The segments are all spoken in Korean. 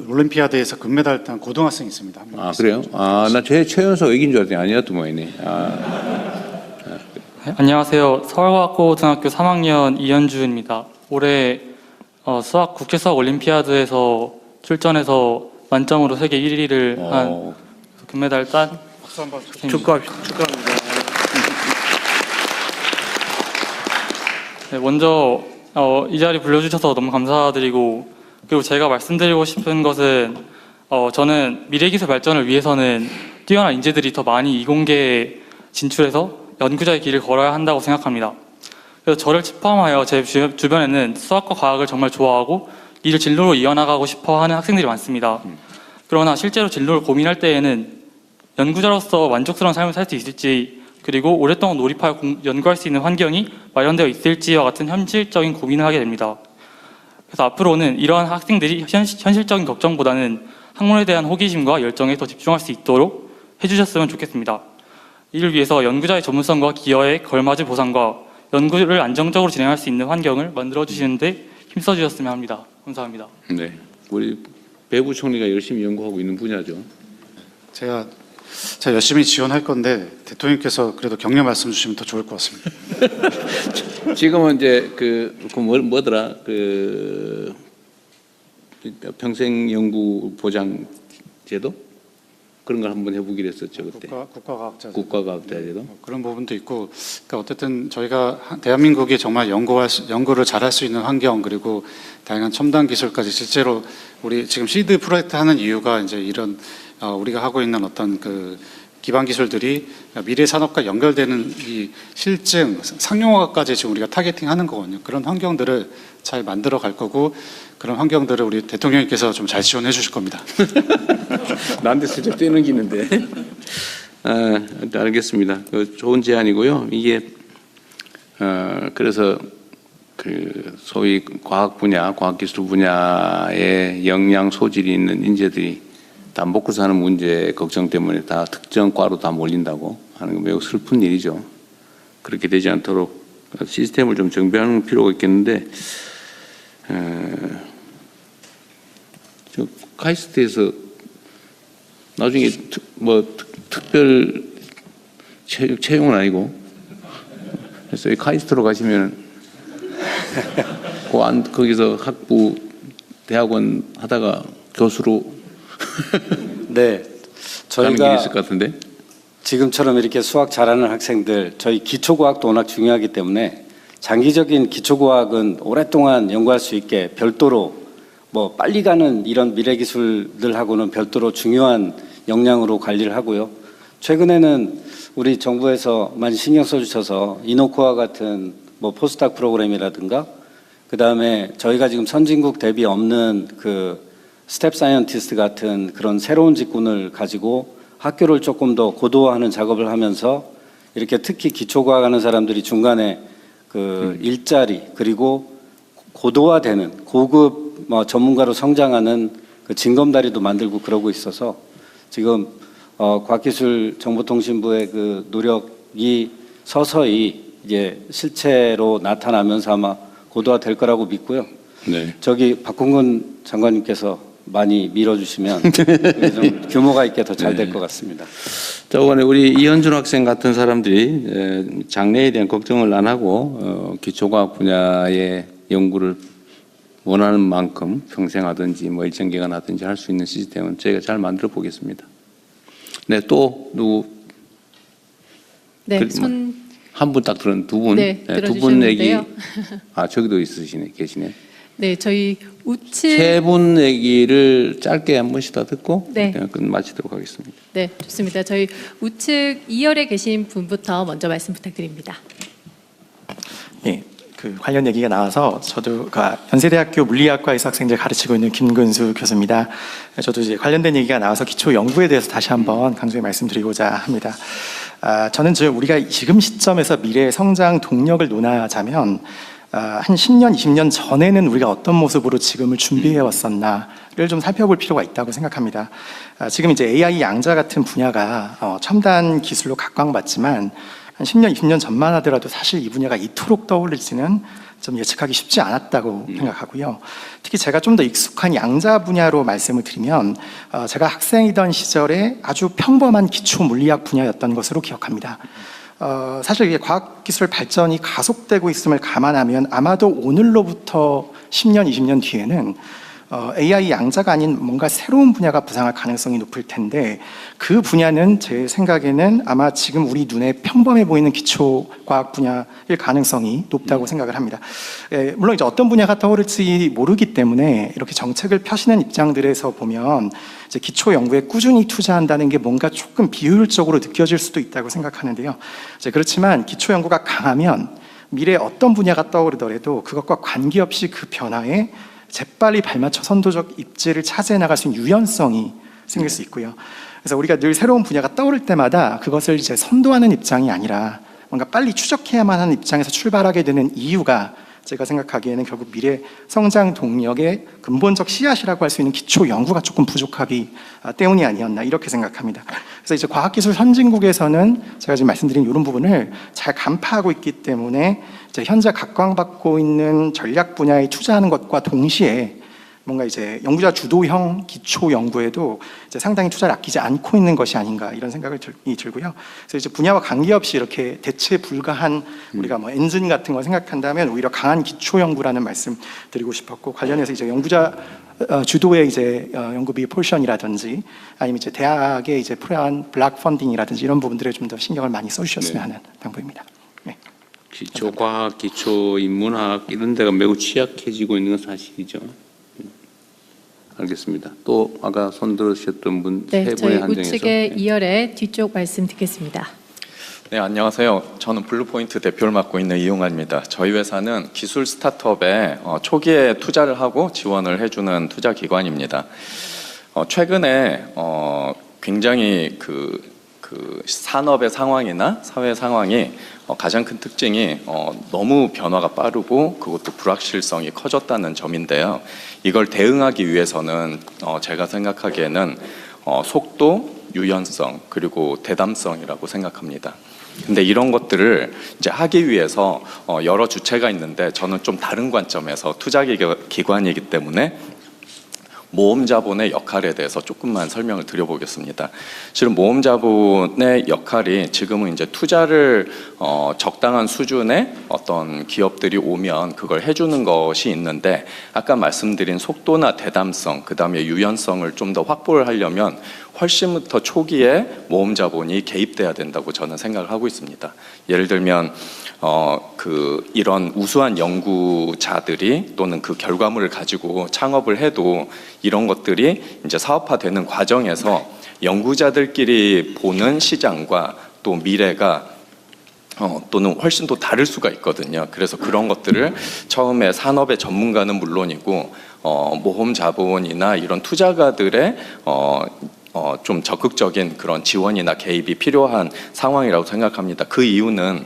올림피아드에서 금메달 딴 고등학생이 있습니다. 아, 그래요? 아, 나 최연소 얘기인 줄 알았더니 아니었던 모양이네. 안녕하세요. 서울과학고등학교 3학년 이현주입니다. 올해 국제 수학 올림피아드에서 출전해서 만점으로 세계 1위를 한 금메달 딴 박수 한번 축하합니다. 네, 먼저 이 자리 불러주셔서 너무 감사드리고, 그리고 제가 말씀드리고 싶은 것은 저는 미래기술 발전을 위해서는 뛰어난 인재들이 더 많이 이공계에 진출해서 연구자의 길을 걸어야 한다고 생각합니다. 그래서 저를 포함하여 제 주변에는 수학과 과학을 정말 좋아하고 이를 진로로 이어나가고 싶어하는 학생들이 많습니다. 그러나 실제로 진로를 고민할 때에는 연구자로서 만족스러운 삶을 살 수 있을지, 그리고 오랫동안 몰입하여 연구할 수 있는 환경이 마련되어 있을지와 같은 현실적인 고민을 하게 됩니다. 그래서 앞으로는 이러한 학생들이 현실적인 걱정보다는 학문에 대한 호기심과 열정에 더 집중할 수 있도록 해주셨으면 좋겠습니다. 이를 위해서 연구자의 전문성과 기여에 걸맞은 보상과 연구를 안정적으로 진행할 수 있는 환경을 만들어주시는데 힘써주셨으면 합니다. 감사합니다. 네, 우리 배 부총리가 열심히 연구하고 있는 분야죠. 제가 열심히 지원할 건데 대통령께서 그래도 격려 말씀 주시면 더 좋을 것 같습니다. 지금은 이제 뭐더라 평생 연구 보장 제도 그런 걸 한번 해보기로 했었죠 그때. 국가과학자 제도. 그런 부분도 있고, 그러니까 어쨌든 저희가 대한민국이 정말 연구를 잘할 수 있는 환경, 그리고 다양한 첨단 기술까지 실제로 우리 지금 시드 프로젝트 하는 이유가 이제 이런 우리가 하고 있는 어떤 그 기반 기술들이 미래 산업과 연결되는 이 실증, 상용화까지 지금 우리가 타겟팅하는 거거든요. 그런 환경들을 잘 만들어 갈 거고, 그런 환경들을 우리 대통령님께서 좀 잘 지원해 주실 겁니다. 나한테 슬쩍 뛰는기는데. 알겠습니다. 좋은 제안이고요. 이게 그래서 그 소위 과학 분야, 과학기술 분야에 역량 소질이 있는 인재들이 다 먹고 사는 문제 걱정 때문에 다 특정 과로 다 몰린다고 하는 건 매우 슬픈 일이죠. 그렇게 되지 않도록 시스템을 좀 정비하는 필요가 있겠는데, 저 카이스트에서 나중에 특별 채용은 아니고, 그래서 이 카이스트로 가시면 거기서 학부 대학원 하다가 교수로 네, 가는 길이 있을 것 같은데. 지금처럼 이렇게 수학 잘하는 학생들, 저희 기초과학도 워낙 중요하기 때문에 장기적인 기초과학은 오랫동안 연구할 수 있게 별도로 뭐 빨리 가는 이런 미래기술들하고는 별도로 중요한 역량으로 관리를 하고요. 최근에는 우리 정부에서 많이 신경 써주셔서 이노코아 같은 뭐 포스닥 프로그램이라든가, 그 다음에 저희가 지금 선진국 대비 없는 그 스텝 사이언티스트 같은 그런 새로운 직군을 가지고 학교를 조금 더 고도화하는 작업을 하면서 이렇게 특히 기초과학 하는 사람들이 중간에 그 일자리, 그리고 고도화되는 고급 전문가로 성장하는 그 징검다리도 만들고 그러고 있어서 지금 과학기술정보통신부의 그 노력이 서서히 이제 실체로 나타나면서 아마 고도화될 거라고 믿고요. 네. 저기 박홍근 장관님께서 많이 밀어주시면 좀 규모가 있게 더 잘 될 것 같습니다. 저번에 우리 이현준 학생 같은 사람들이 장래에 대한 걱정을 안 하고 기초과학 분야의 연구를 원하는 만큼 평생 하든지 뭐 일정 기간 하든지 할 수 있는 시스템은 저희가 잘 만들어 보겠습니다. 네, 또 누구? 네, 한 분 딱 들은 두 분. 네, 두 분 얘기. 들어주셨는데요. 저기도 계시네. 네, 저희 우측 세 분 얘기를 짧게 한 번씩 다 듣고 네. 마치도록 하겠습니다. 네, 좋습니다. 저희 우측 2열에 계신 분부터 먼저 말씀 부탁드립니다. 예, 그 관련 얘기가 나와서 저도 연세대학교 물리학과에서 학생들 가르치고 있는 김근수 교수입니다. 저도 이제 관련된 얘기가 나와서 기초 연구에 대해서 다시 한번 강조해 말씀드리고자 합니다. 저는 우리가 지금 시점에서 미래의 성장 동력을 논하자면 한 10년, 20년 전에는 우리가 어떤 모습으로 지금을 준비해 왔었나를 좀 살펴볼 필요가 있다고 생각합니다. 지금 이제 AI 양자 같은 분야가 첨단 기술로 각광받지만 한 10년, 20년 전만 하더라도 사실 이 분야가 이토록 떠올릴지는 좀 예측하기 쉽지 않았다고 생각하고요. 특히 제가 좀 더 익숙한 양자 분야로 말씀을 드리면 제가 학생이던 시절에 아주 평범한 기초 물리학 분야였던 것으로 기억합니다. 사실 이게 과학기술 발전이 가속되고 있음을 감안하면 아마도 오늘로부터 10년, 20년 뒤에는 AI 양자가 아닌 뭔가 새로운 분야가 부상할 가능성이 높을 텐데 그 분야는 제 생각에는 아마 지금 우리 눈에 평범해 보이는 기초 과학 분야일 가능성이 높다고 생각을 합니다. 물론 이제 어떤 분야가 떠오를지 모르기 때문에 이렇게 정책을 펴시는 입장들에서 보면 이제 기초 연구에 꾸준히 투자한다는 게 뭔가 조금 비효율적으로 느껴질 수도 있다고 생각하는데요. 이제 그렇지만 기초 연구가 강하면 미래에 어떤 분야가 떠오르더라도 그것과 관계없이 그 변화에 재빨리 발맞춰 선도적 입지를 차지해 나갈 수 있는 유연성이 생길 수 있고요. 그래서 우리가 늘 새로운 분야가 떠오를 때마다 그것을 이제 선도하는 입장이 아니라 뭔가 빨리 추적해야만 하는 입장에서 출발하게 되는 이유가 제가 생각하기에는 결국 미래 성장 동력의 근본적 씨앗이라고 할 수 있는 기초 연구가 조금 부족하기 때문이 아니었나 이렇게 생각합니다. 그래서 이제 과학기술 선진국에서는 제가 지금 말씀드린 이런 부분을 잘 간파하고 있기 때문에 이제 현재 각광받고 있는 전략 분야에 투자하는 것과 동시에 뭔가 이제 연구자 주도형 기초 연구에도 이제 상당히 투자를 아끼지 않고 있는 것이 아닌가 이런 생각이 들고요. 그래서 이제 분야와 관계없이 이렇게 대체 불가한 우리가 뭐 엔진 같은 걸 생각한다면 오히려 강한 기초 연구라는 말씀 드리고 싶었고 관련해서 이제 연구자 주도의 이제 연구비 포션이라든지 아니면 이제 대학의 이제 필요한 블락 펀딩이라든지 이런 부분들에 좀 더 신경을 많이 써주셨으면 하는 당부입니다. 네. 기초과학, 기초인문학 이런 데가 매우 취약해지고 있는 건 사실이죠. 알겠습니다. 또 아까 손 들으셨던 분 세 네, 분의 저희 한정에서 우측의 2열의 뒤쪽 말씀 듣겠습니다. 네, 안녕하세요. 저는 블루포인트 대표를 맡고 있는 이용환입니다. 저희 회사는 기술 스타트업에 초기에 투자를 하고 지원을 해주는 투자 기관입니다. 최근에 굉장히 그 산업의 상황이나 사회 상황이 가장 큰 특징이 너무 변화가 빠르고 그것도 불확실성이 커졌다는 점인데요. 이걸 대응하기 위해서는 제가 생각하기에는 속도, 유연성 그리고 대담성이라고 생각합니다. 근데 이런 것들을 이제 하기 위해서 여러 주체가 있는데 저는 좀 다른 관점에서 투자 기관이기 때문에 모험 자본의 역할에 대해서 조금만 설명을 드려보겠습니다. 실은 모험 자본의 역할이 지금은 이제 투자를 적당한 수준의 어떤 기업들이 오면 그걸 해주는 것이 있는데 아까 말씀드린 속도나 대담성, 그 다음에 유연성을 좀 더 확보를 하려면 훨씬부터 초기에 모험 자본이 개입돼야 된다고 저는 생각을 하고 있습니다. 예를 들면 이런 우수한 연구자들이 또는 그 결과물을 가지고 창업을 해도 이런 것들이 이제 사업화되는 과정에서 연구자들끼리 보는 시장과 또 미래가 또는 훨씬 더 다를 수가 있거든요. 그래서 그런 것들을 처음에 산업의 전문가는 물론이고 모험 자본이나 이런 투자가들의 좀 적극적인 그런 지원이나 개입이 필요한 상황이라고 생각합니다. 그 이유는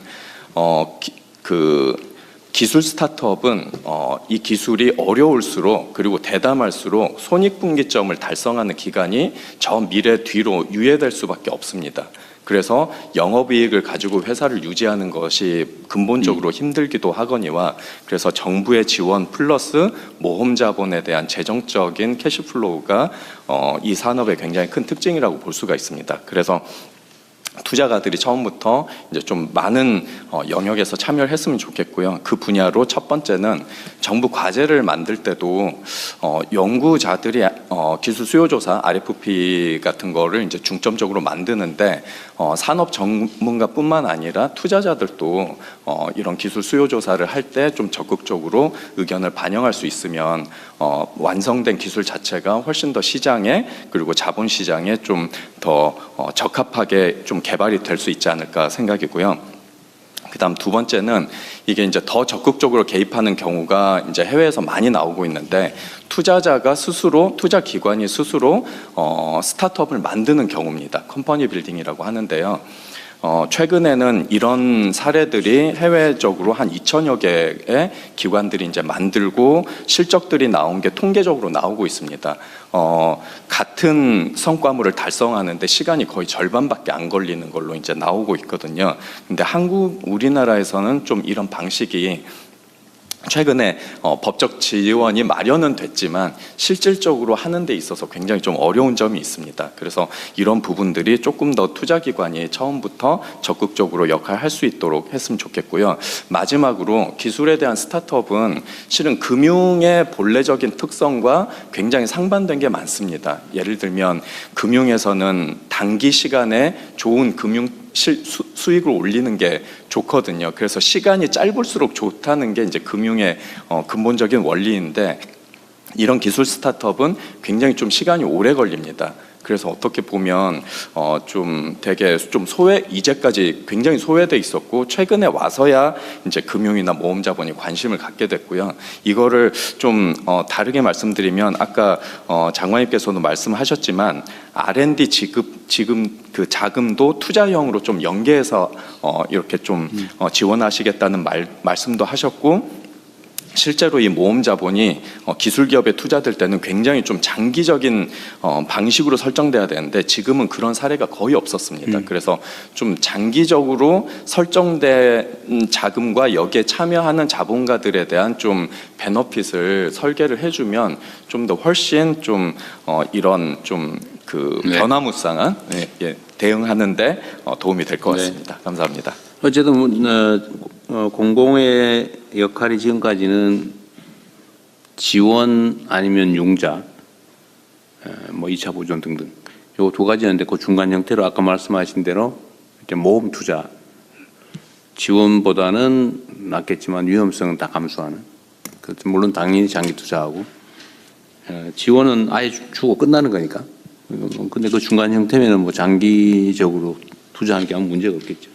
기술 스타트업은 이 기술이 어려울수록 그리고 대담할수록 손익분기점을 달성하는 기간이 저 미래 뒤로 유예될 수밖에 없습니다. 그래서 영업이익을 가지고 회사를 유지하는 것이 근본적으로 힘들기도 하거니와 그래서 정부의 지원 플러스 모험 자본에 대한 재정적인 캐시플로우가 이 산업의 굉장히 큰 특징이라고 볼 수가 있습니다. 그래서 투자가들이 처음부터 이제 좀 많은 영역에서 참여를 했으면 좋겠고요. 그 분야로 첫 번째는 정부 과제를 만들 때도 연구자들이 기술 수요조사 RFP 같은 거를 이제 중점적으로 만드는데 산업 전문가뿐만 아니라 투자자들도 이런 기술 수요조사를 할 때 좀 적극적으로 의견을 반영할 수 있으면 완성된 기술 자체가 훨씬 더 시장에 그리고 자본시장에 좀 더 적합하게 좀 개발이 될 수 있지 않을까 생각이고요. 그다음 두 번째는 이게 이제 더 적극적으로 개입하는 경우가 이제 해외에서 많이 나오고 있는데 투자자가 스스로 투자 기관이 스스로 스타트업을 만드는 경우입니다. 컴퍼니 빌딩이라고 하는데요. 최근에는 이런 사례들이 해외적으로 한 2,000여 개의 기관들이 이제 만들고 실적들이 나온 게 통계적으로 나오고 있습니다. 같은 성과물을 달성하는데 시간이 거의 절반밖에 안 걸리는 걸로 이제 나오고 있거든요. 근데 우리나라에서는 좀 이런 방식이 최근에 법적 지원이 마련은 됐지만 실질적으로 하는 데 있어서 굉장히 좀 어려운 점이 있습니다. 그래서 이런 부분들이 조금 더 투자기관이 처음부터 적극적으로 역할할 수 있도록 했으면 좋겠고요. 마지막으로 기술에 대한 스타트업은 실은 금융의 본래적인 특성과 굉장히 상반된 게 많습니다. 예를 들면 금융에서는 단기 시간에 좋은 금융 수익을 올리는 게 좋거든요. 그래서 시간이 짧을수록 좋다는 게 이제 금융의 근본적인 원리인데, 이런 기술 스타트업은 굉장히 좀 시간이 오래 걸립니다. 그래서 어떻게 보면 좀 되게 좀 이제까지 굉장히 소외돼 있었고, 최근에 와서야 이제 금융이나 모험 자본이 관심을 갖게 됐고요. 이거를 좀 다르게 말씀드리면, 아까 장관님께서도 말씀하셨지만 R&D 지금 그 자금도 투자형으로 좀 연계해서 이렇게 좀 지원하시겠다는 말씀도 하셨고, 실제로 이 모험 자본이 기술 기업에 투자될 때는 굉장히 좀 장기적인 방식으로 설정돼야 되는데, 지금은 그런 사례가 거의 없었습니다. 그래서 좀 장기적으로 설정된 자금과 여기에 참여하는 자본가들에 대한 좀 베너핏을 설계를 해주면 좀 더 훨씬 좀 이런 좀 그 네. 변화무쌍한 대응하는데 도움이 될 것 같습니다. 감사합니다. 어쨌든 공공의 역할이 지금까지는 지원 아니면 융자, 뭐 2차 보존 등등 요 두 가지였는데, 그 중간 형태로 아까 말씀하신 대로 이제 모험 투자, 지원보다는 낫겠지만 위험성은 다 감수하는. 물론 당연히 장기 투자하고, 지원은 아예 주고 끝나는 거니까. 근데 그 중간 형태면은 뭐 장기적으로 투자하는 게 아무 문제가 없겠죠.